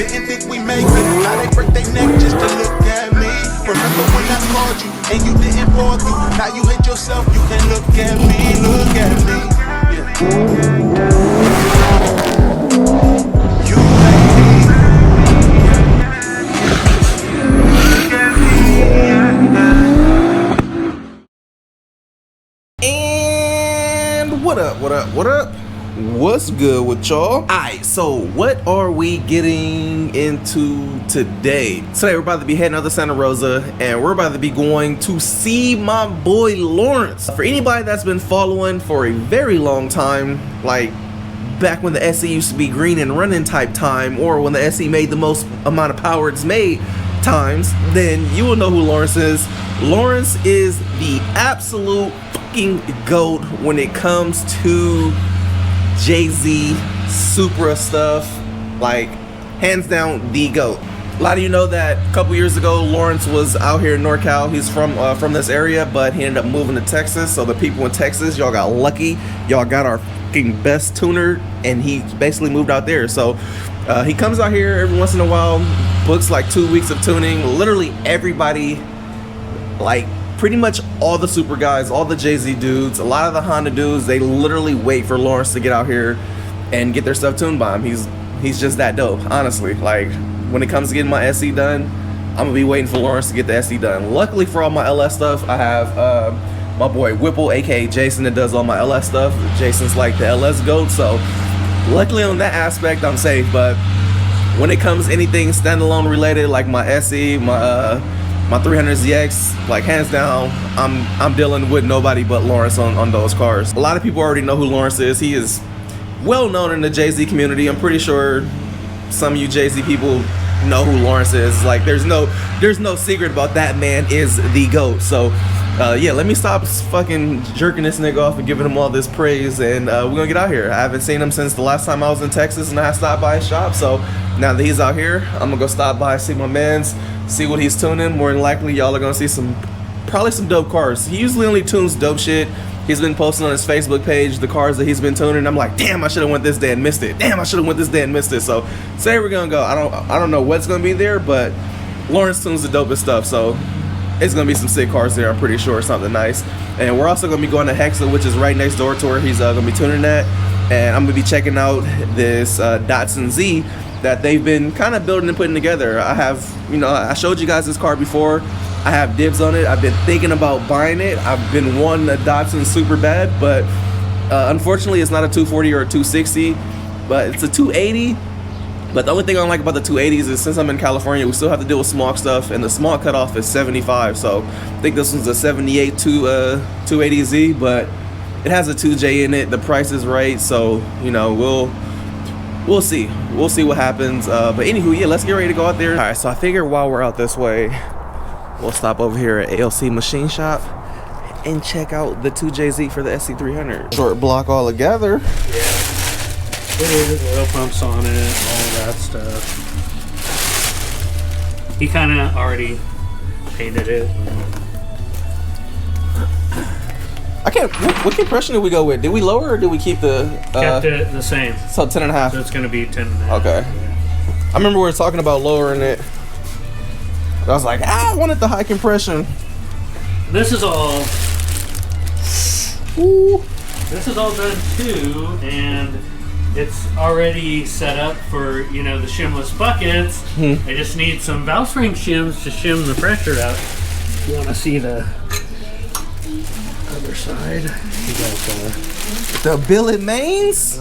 Didn't think we make it. Now they break their neck just to look at me. Remember when I called you and you didn't pull through? Now you hate yourself, you can look at me, look at me. You like me. And what up, what up, what up? What's good with y'all? Alright, so what are we getting into today? Today we're about to be heading out to Santa Rosa and we're about to be going to see my boy Lawrence. For anybody that's been following for a very long time, like back when the SE used to be green and running type time, or when the SE made the most amount of power it's made times, then you will know who Lawrence is. Lawrence is the absolute fucking GOAT when it comes to Jay-Z, Supra stuff, like hands down the GOAT. A lot of you know that a couple years ago Lawrence was out here in NorCal. He's from this area, but he ended up moving to Texas. So the people in Texas, y'all got lucky. Y'all got our fucking best tuner, and he basically moved out there. So he comes out here every once in a while, books like 2 weeks of tuning. Literally everybody, like pretty much all the Supra guys, all the Jay-Z dudes, a lot of the Honda dudes, they literally wait for Lawrence to get out here and get their stuff tuned by him. He's just that dope, honestly. Like when it comes to getting my SE done, I'm gonna be waiting for Lawrence to get the SE done. Luckily for all my LS stuff, I have my boy Whipple, aka Jason, that does all my LS stuff. Jason's like the LS GOAT, so luckily on that aspect I'm safe. But when it comes to anything standalone related, like my SE, my 300ZX, like hands down, I'm dealing with nobody but Lawrence on those cars. A lot of people already know who Lawrence is. He is well known in the Jay-Z community. I'm pretty sure some of you Jay-Z people know who Lawrence is. Like there's no secret about that man is the GOAT. So yeah, let me stop fucking jerking this nigga off and giving him all this praise, and we're gonna get out here. I haven't seen him since the last time I was in Texas and I stopped by his shop. So now that he's out here, I'm gonna go stop by, see my mans, see what he's tuning. More than likely y'all are gonna see probably some dope cars. He usually only tunes dope shit. He's been posting on his Facebook page the cars that he's been tuning. I'm like, damn, I should have went this day and missed it. Damn, I should have went this day and missed it. So today we're gonna go. I don't know what's gonna be there, but Lawrence tunes the dopest stuff, so it's gonna be some sick cars there. I'm pretty sure, something nice. And we're also gonna be going to Hexa, which is right next door to where he's gonna be tuning that. And I'm gonna be checking out this Datsun Z that they've been kind of building and putting together. I have, I showed you guys this car before. I have dibs on it. I've been thinking about buying it. I've been wanting a Datsun super bad, but unfortunately it's not a 240 or a 260, but it's a 280. But the only thing I don't like about the 280s is since I'm in California, we still have to deal with smog stuff, and the smog cutoff is 75. So I think this one's a 78 280Z, but it has a 2J in it. The price is right, so we'll see. We'll see what happens. But anywho, yeah, let's get ready to go out there. All right, so I figure while we're out this way, we'll stop over here at ALC Machine Shop and check out the 2JZ for the SC300. Short block all together. Yeah. Oil pumps on it, all that stuff. He kind of already painted it. I can't. What compression did we go with? Did we lower or did we keep the? Kept it the same. So 10.5. So it's gonna be 10.5. Okay. Yeah. I remember we were talking about lowering it. I was like, I wanted the high compression. This is all. Ooh. This is all done too, and it's already set up for the shimless buckets. I just need some valve spring shims to shim the pressure out. If you want to see the other side, you guys The billet mains.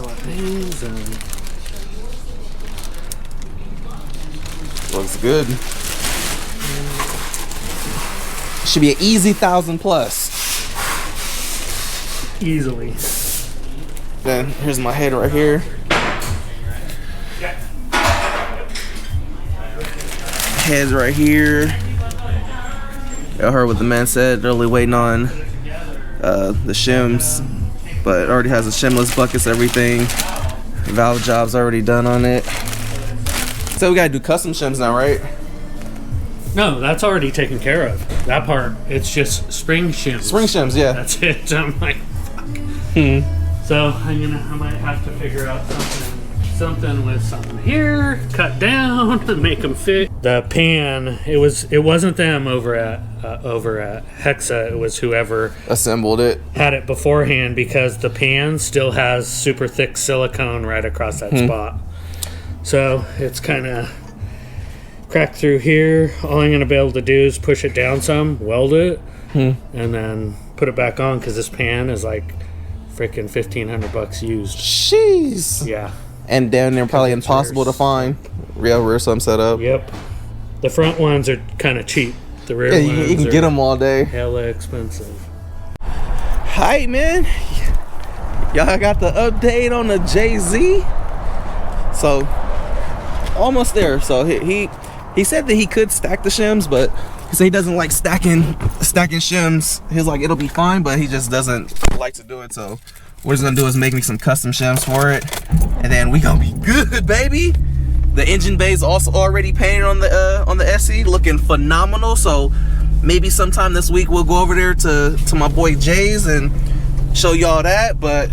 Looks good. Should be an easy 1,000 plus. Easily. Then here's my head right here. Heads right here. Y'all heard what the man said. They're only waiting on the shims, but it already has the shimless buckets, everything. Valve job's already done on it. So we gotta do custom shims now, right? No, that's already taken care of. That part, it's just spring shims. Spring shims, yeah. That's it. I'm like, fuck. So I might have to figure out something something with something here, cut down, and make them fit. The pan, it wasn't them over at Hexa. It was whoever assembled it, had it beforehand, because the pan still has super thick silicone right across that spot. So it's kind of cracked through here. All I'm going to be able to do is push it down some, weld it, and then put it back on, because this pan is like freaking $1,500 used. Jeez. Yeah. And down there probably impossible to find. Rear some setup. Yep. The front ones are kind of cheap. The rear yeah, ones you can get them all day. Hella expensive. Hi, man. Y'all got the update on the JZ. So almost there. So he said that he could stack the shims, but he said he doesn't like stacking shims. He's like, it'll be fine, but he just doesn't like to do it. So what he's gonna do is make me some custom shims for it, and then we gonna be good, baby. The engine bay's also already painted on the SE, looking phenomenal. So maybe sometime this week we'll go over there to my boy Jay's and show y'all that. But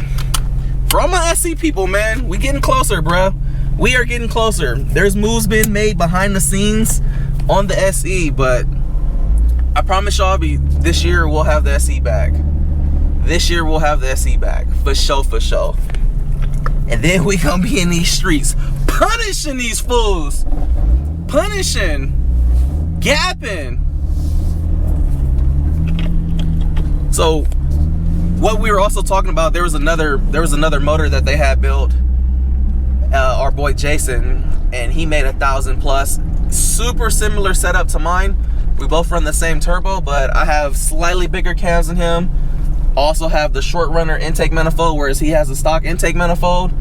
for all my SE people, man, we getting closer, bruh. We are getting closer. There's moves being made behind the scenes on the SE, but I promise y'all, this year we'll have the SE back. This year we'll have the SE back, for sure, for sure. And then we gonna be in these streets, punishing these fools, punishing, gapping. So, what we were also talking about, there was another motor that they had built. Our boy Jason, and he made 1,000+, super similar setup to mine. We both run the same turbo, but I have slightly bigger cams than him. Also have the short runner intake manifold, whereas he has a stock intake manifold,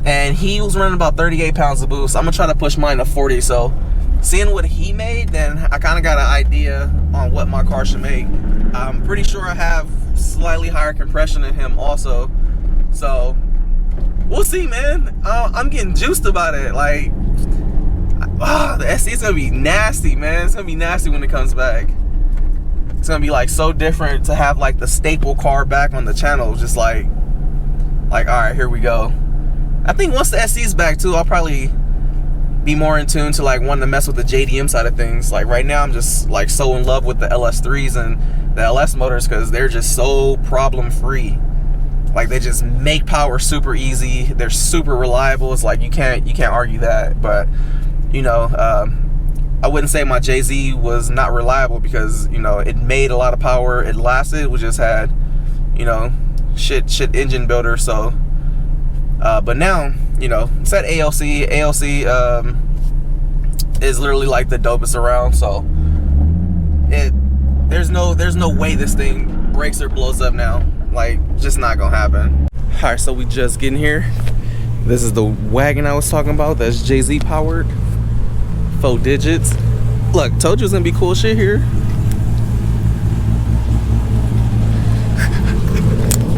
and he was running about 38 pounds of boost. I'm gonna try to push mine to 40. So seeing what he made, then I kind of got an idea on what my car should make. I'm pretty sure I have slightly higher compression than him also, so we'll see, man. I'm getting juiced about it. Like, the SE is gonna be nasty, man. It's gonna be nasty when it comes back. It's gonna be like so different to have like the staple car back on the channel. Just like all right, here we go. I think once the SE is back too, I'll probably be more in tune to like wanting to mess with the JDM side of things. Like right now, I'm just like so in love with the LS3s and the LS motors, because they're just so problem free. Like they just make power super easy. They're super reliable. It's like you can't argue that. But you know, I wouldn't say my JZ was not reliable, because you know it made a lot of power. It lasted. We just had, you know, shit engine builder. So, but now, you know, it's at ALC. ALC is literally like the dopest around. So there's no way this thing breaks or blows up now. Like, just not gonna happen. All right, so we just getting here. This is the wagon I was talking about. That's JZ powered. 4 digits. Look, told you it was gonna be cool shit here.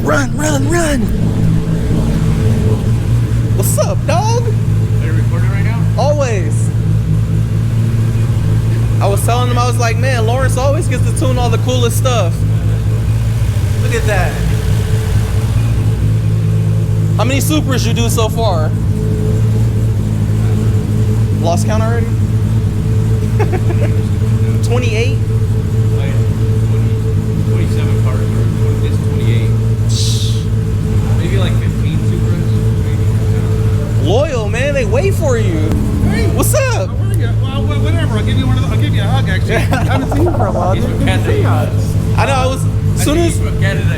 Run, run, run! What's up, dog? Are you recording right now? Always. I was telling him, I was like, man, Lawrence always gets to tune all the coolest stuff. Look at that. How many supers you do so far? Lost count already? 28? 27 cars, or it's 28. Maybe like 15 Supras. Loyal, man. They wait for you. Hey, what's up? How are you? Well, whatever. I'll give you one of the, I'll give you a hug, actually. I haven't seen you for a while. He's from Canada. I know. I was soon as from Canada.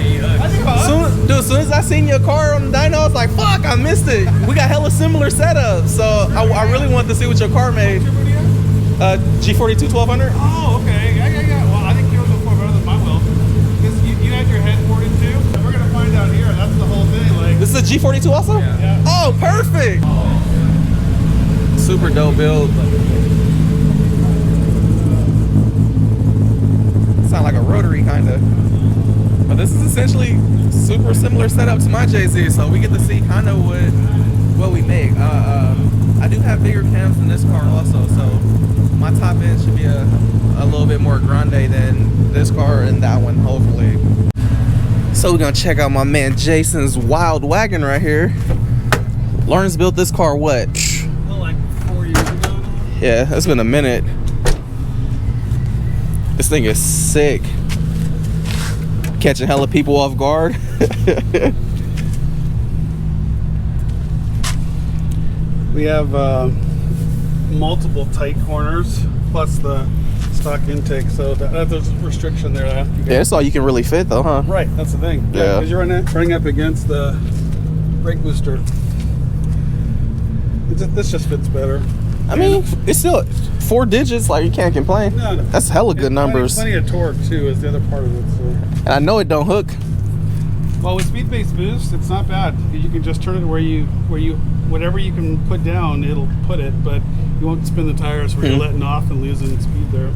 as soon as I seen your car on the dyno, I was like, fuck, I missed it. We got hella similar setups, so I really wanted to see what your car made. G42 1200. Oh, okay. Yeah. Well, I think yours will perform better than mine will. Because you had your head ported too. And we're gonna find out here. That's the whole thing. Like, This is a G42 also? Yeah. Oh, perfect. Super dope build. Sound like a rotary kind of. But this is essentially super similar setup to my JZ, so we get to see kind of what we make. I do have bigger cams in this car also, so my top end should be a little bit more grande than this car and that one, hopefully. So we're gonna check out my man Jason's wild wagon right here. Lawrence built this car what? Well, like 4 years ago. Yeah, it's been a minute. This thing is sick. Catching hella people off guard. We have multiple tight corners plus the stock intake, so there's a restriction there. That Yeah, that's all you can really fit though, huh? right, that's the thing. Yeah. Because you're running up against the brake booster. This just fits better. I mean, it's still 4 digits, like you can't complain. No. That's hella good numbers. Plenty of torque too is the other part of it. So. And I know it don't hook. Well, with speed-based boost, it's not bad. You can just turn it where you whatever you can put down, it'll put it, but you won't spin the tires where you're letting off and losing speed there.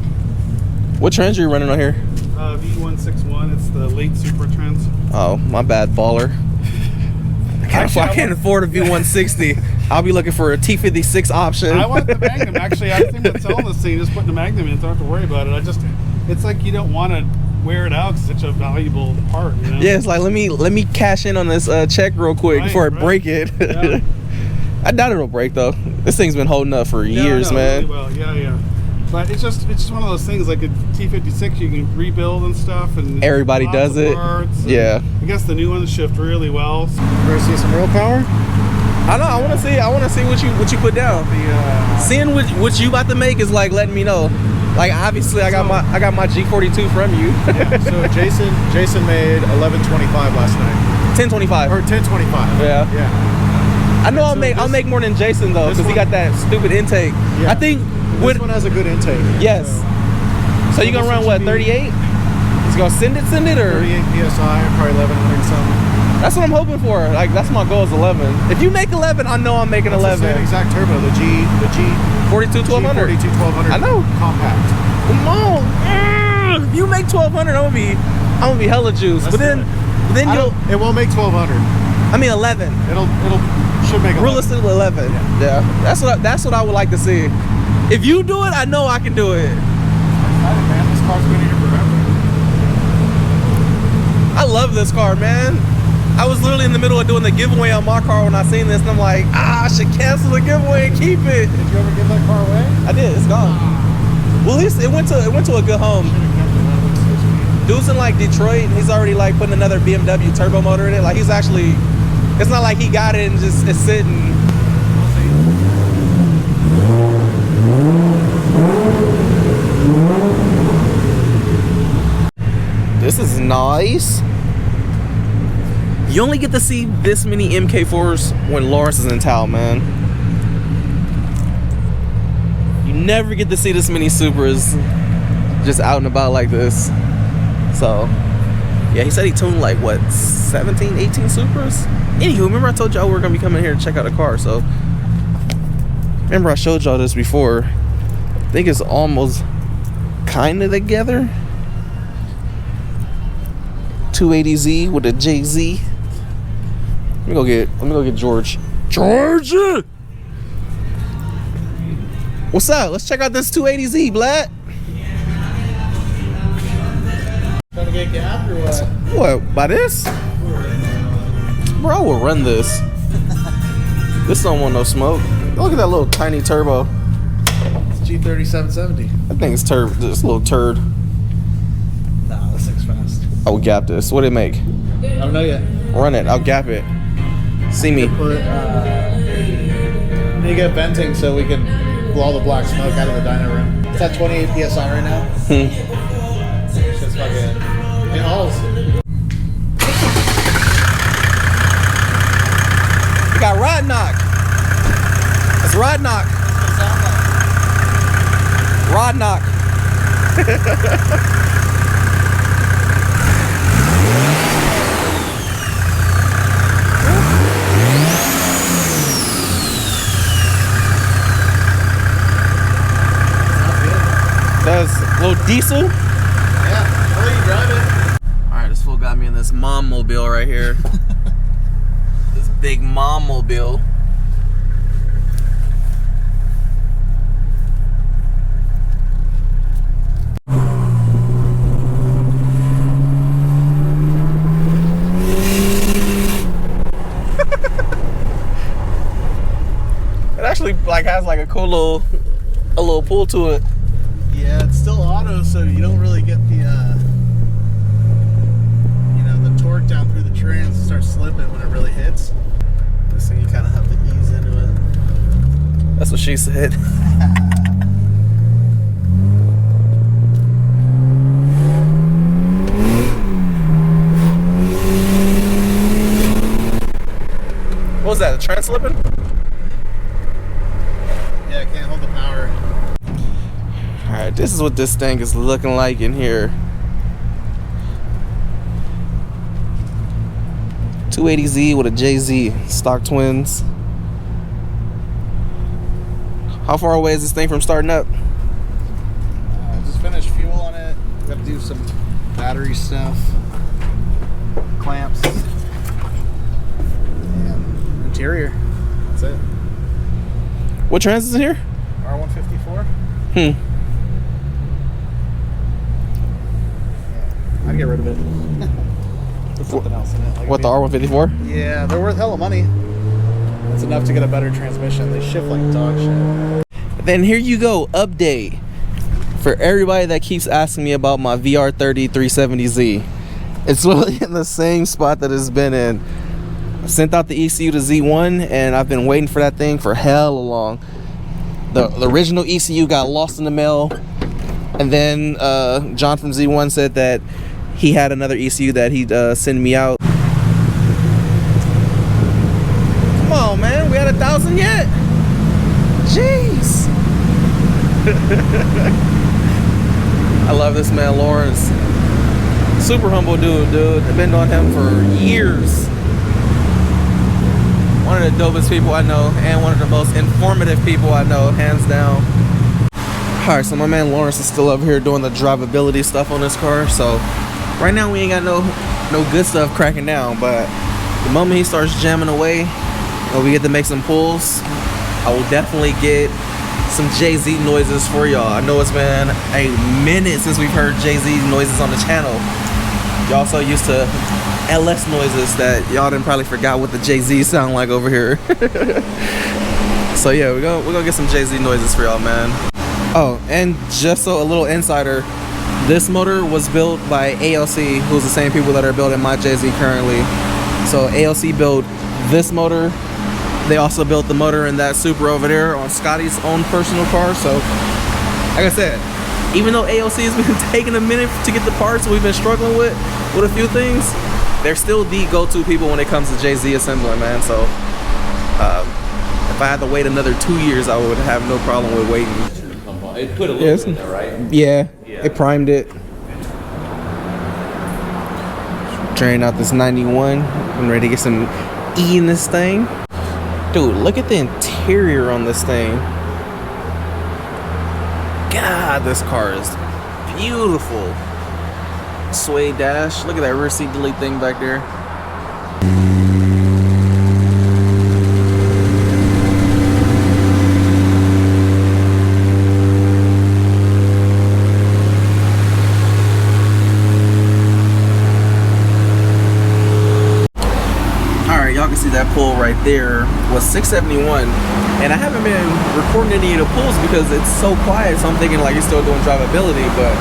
What trans are you running on here? V161. It's the late Super trans. Oh, my bad, baller. I can't afford a V160. I'll be looking for a T56 option. I want the Magnum. Actually, I think that's selling this thing. Just putting the Magnum in, don't have to worry about it. It's like you don't want to wear it out. 'Cause it's such a valuable part. You know? Yeah, it's like let me cash in on this check real quick before I break it. Yeah. I doubt it'll break though. This thing's been holding up for years, man. Really well. Yeah. But it's just one of those things. Like a T56, you can rebuild and stuff, and Everybody lots does of it. parts, and Yeah. I guess the new ones shift really well. So you ready to see some real power? I know. I want to see what you put down. Seeing what you about to make is like letting me know. Like obviously, I got my G42 from you. So Jason made 1125 last night. 1025 Or 1025. Yeah. Yeah. I know I'll make more than Jason though, this because he one- got that stupid intake. Yeah. I think This one has a good intake. yes. So you gonna this run one what, should be- 38? He's gonna send it or? 38 PSI, probably 1100 something. That's what I'm hoping for. Like that's my goal is 11. If you make 11, I know I'm making That's the 11. same exact turbo, the G 42 1200. G42 1200. I know. Compact. Come on. If you make 1200, I'm gonna be hella juiced. Let's But then I you'll. don't- It won't make 1200. I mean 11. It'll should make 11. Realistically 11. Yeah. That's what I would like to see. If you do it, I know I can do it. Excited, man. This car's been here forever. I love this car, man. I was literally in the middle of doing the giveaway on my car when I seen this, and I'm like, I should cancel the giveaway and keep it. Did you ever give that car away? I did. It's gone. Well, at least it went to a good home. Dude's in like Detroit, and he's already like putting another BMW turbo motor in it. Like he's actually, it's not like he got it and just is sitting. This is nice. You only get to see this many MK4s when Lawrence is in town, man. You never get to see this many Supras just out and about like this. So, yeah, he said he tuned like, what, 17, 18 Supras? Anywho, remember I told y'all we were going to be coming here to check out a car, so. Remember I showed y'all this before. I think it's almost kind of together. 280Z with a JZ. Let me go get George. George! What's up? Let's check out this 280Z, Black. Trying to get gapped or what? What, by this? Bro, I will run this. This don't want no smoke. Look at that little tiny turbo. It's G30 770. That thing's this little turd. Nah, this thing's fast. I will gap this. What did it make? I don't know yet. Run it. I'll gap it. See me. Put, need to get venting so we can blow all the black smoke out of the dyno room. It's at 28 PSI right now. It's just fucking, it hauls. We got rod knock. It's rod knock. Rod knock. That's a little diesel. Yeah, I'll let you drive it. Alright, this fool got me in this mom mobile right here. This big mom mobile. actually like has like a cool little pull to it. Yeah, it's still auto, so you don't really get the the torque down through the trans and start slipping when it really hits. This thing you kind of have to ease into it. That's what she said. What was that? The trans slipping? Yeah, I can't hold the power. All right, this is what this thing is looking like in here. 280Z with a JZ, stock twins. How far away is this thing from starting up? Just finished fuel on it. Got to do some battery stuff, clamps, and interior. That's it. What trans is in here? R154. Hmm. I'd get rid of it. Put something else in it. Like What, the R154? Yeah, they're worth hella money. That's enough to get a better transmission. They shift like dog shit. Then here you go, update for everybody that keeps asking me about my VR30 370Z. It's really in the same spot that it's been in. I sent out the ECU to Z1 and I've been waiting for that thing for hella long. The original ECU got lost in the mail, and then John from Z1 said that he had another ECU that he'd send me out. Come on, man, we had 1,000 yet? Jeez. I love this man, Lawrence. Super humble dude. I've been on him for years. One of the dopest people I know, and one of the most informative people I know, hands down. Alright, so my man Lawrence is still over here doing the drivability stuff on this car. So right now we ain't got no good stuff cracking down, but the moment he starts jamming away and we get to make some pulls, I will definitely get some JZ noises for y'all. I know it's been a minute since we've heard JZ noises on the channel. Y'all so used to LS noises that y'all didn't probably forgot what the JZ sound like over here. So yeah, we're gonna get some JZ noises for y'all, man. Oh, and just so a little insider, this motor was built by ALC, who's the same people that are building my JZ currently. So ALC built this motor. They also built the motor in that Supra over there on Scotty's own personal car. So like I said, even though ALC has been taking a minute to get the parts we've been struggling with a few things, they're still the go-to people when it comes to JZ assembling, man. So if I had to wait another 2 years, I would have no problem with waiting. It put a little bit in there, right? Yeah, it primed it. Trying out this 91. I'm ready to get some E in this thing. Dude, look at the interior on this thing. God, this car is beautiful. Suede dash. Look at that rear seat delete thing back there. Alright, y'all can see that pull right there was 671. And I haven't been recording any of the pulls because it's so quiet, so I'm thinking like it's still doing drivability, but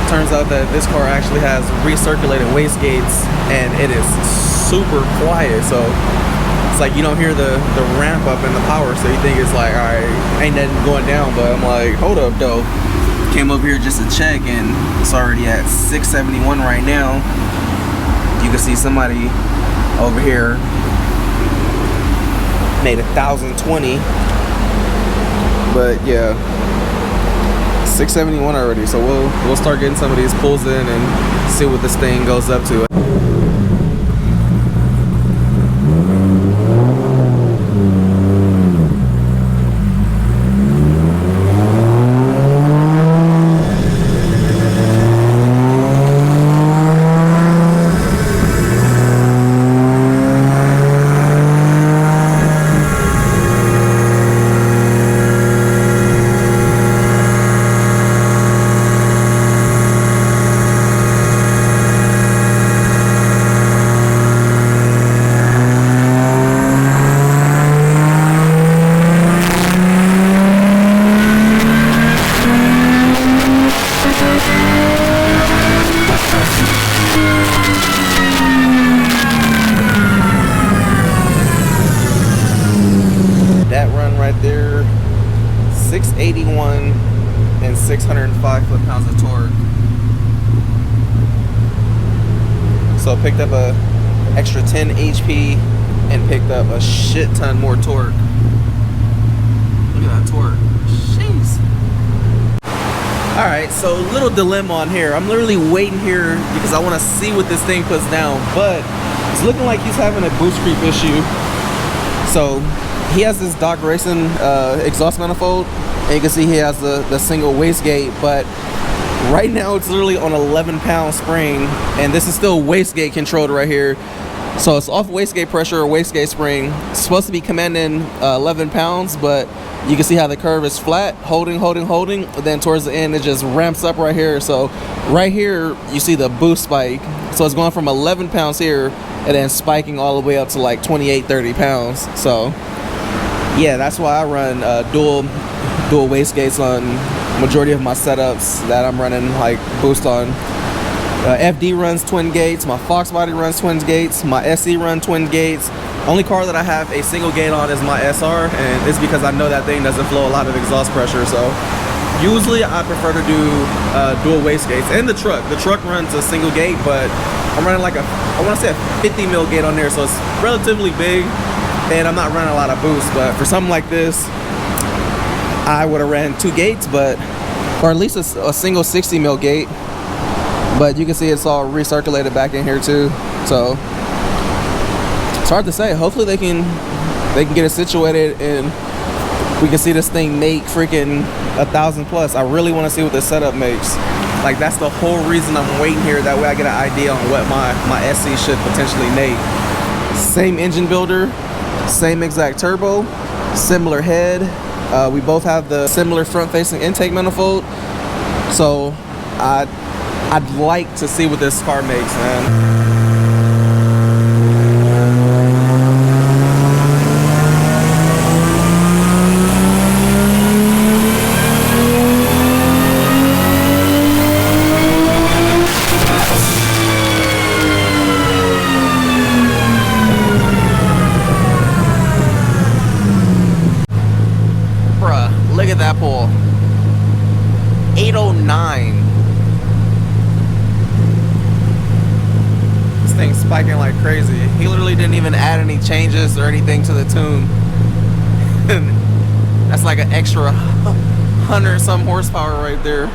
turns out that this car actually has recirculated wastegates and it is super quiet. So it's like you don't hear the ramp up in the power, so you think it's like, all right, ain't nothing going down, but I'm like, hold up though. Came over here just to check and it's already at 671 right now. You can see somebody over here made 1,020, but yeah, 671 already. So we'll start getting some of these pulls in and see what this thing goes up to. right there. 681 and 605 foot-pounds of torque. So I picked up a extra 10 HP and picked up a shit ton more torque. Look at that torque. Jeez. Alright, so little dilemma on here. I'm literally waiting here because I want to see what this thing puts down, but it's looking like he's having a boost creep issue. So he has this Doc Racing exhaust manifold, and you can see he has the single wastegate, but right now it's literally on 11-pound spring, and this is still wastegate controlled right here. So it's off wastegate pressure or wastegate spring. It's supposed to be commanding 11 pounds, but you can see how the curve is flat, holding, and then towards the end it just ramps up right here. So right here you see the boost spike. So it's going from 11 pounds here and then spiking all the way up to like 28, 30 pounds. So yeah, that's why I run dual wastegates on majority of my setups that I'm running like boost on. FD runs twin gates, my Fox body runs twin gates, my SE run twin gates. Only car that I have a single gate on is my SR, and it's because I know that thing doesn't flow a lot of exhaust pressure. So usually I prefer to do dual wastegates. And the truck runs a single gate, but I'm running like I want to say a 50 mil gate on there, so it's relatively big, and I'm not running a lot of boost. But for something like this, I would have ran 2 gates, or at least a single 60 mil gate. But you can see it's all recirculated back in here too, so it's hard to say. Hopefully they can get it situated and we can see this thing make freaking 1,000 plus. I really want to see what this setup makes. Like, that's the whole reason I'm waiting here. That way I get an idea on what my SC should potentially make. Same engine builder, same exact turbo, similar head. We both have the similar front-facing intake manifold. So I'd like to see what this car makes, man. Bruh, look at that pull. 809. Thing spiking like crazy. He literally didn't even add any changes or anything to the tune. That's like an extra 100-some horsepower right there.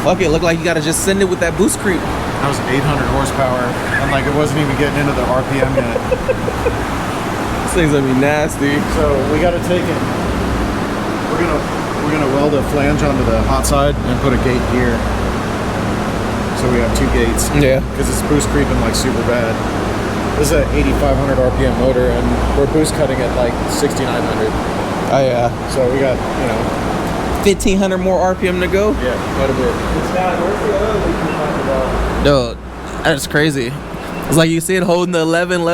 Fuck it, look like you gotta just send it with that boost creep. That was 800 horsepower, and like it wasn't even getting into the RPM yet. This thing's gonna be nasty. So we gotta take it. We're gonna weld a flange onto the hot side and put a gate here. So we have 2 gates. Yeah. Because it's boost creeping like super bad. This is an 8,500 RPM motor, and we're boost cutting at like 6,900. Oh yeah. So we got, you know, 1,500 more RPM to go. yeah, quite a bit. Dude, that's crazy. It's like you see it holding the 11,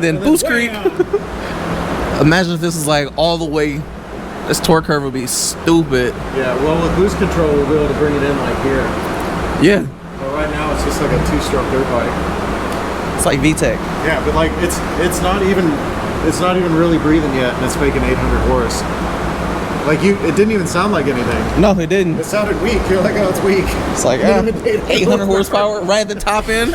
then boost creep. Imagine if this is like all the way. This torque curve would be stupid. Yeah, well, with boost control, we'll be able to bring it in like here. Yeah. But right now, it's just like a 2-stroke dirt bike. It's like VTEC. Yeah, but like it's not even really breathing yet, and it's making 800 horse. Like it didn't even sound like anything. No, it didn't. It sounded weak. You're like, oh, it's weak. It's like 800 horsepower right at the top end.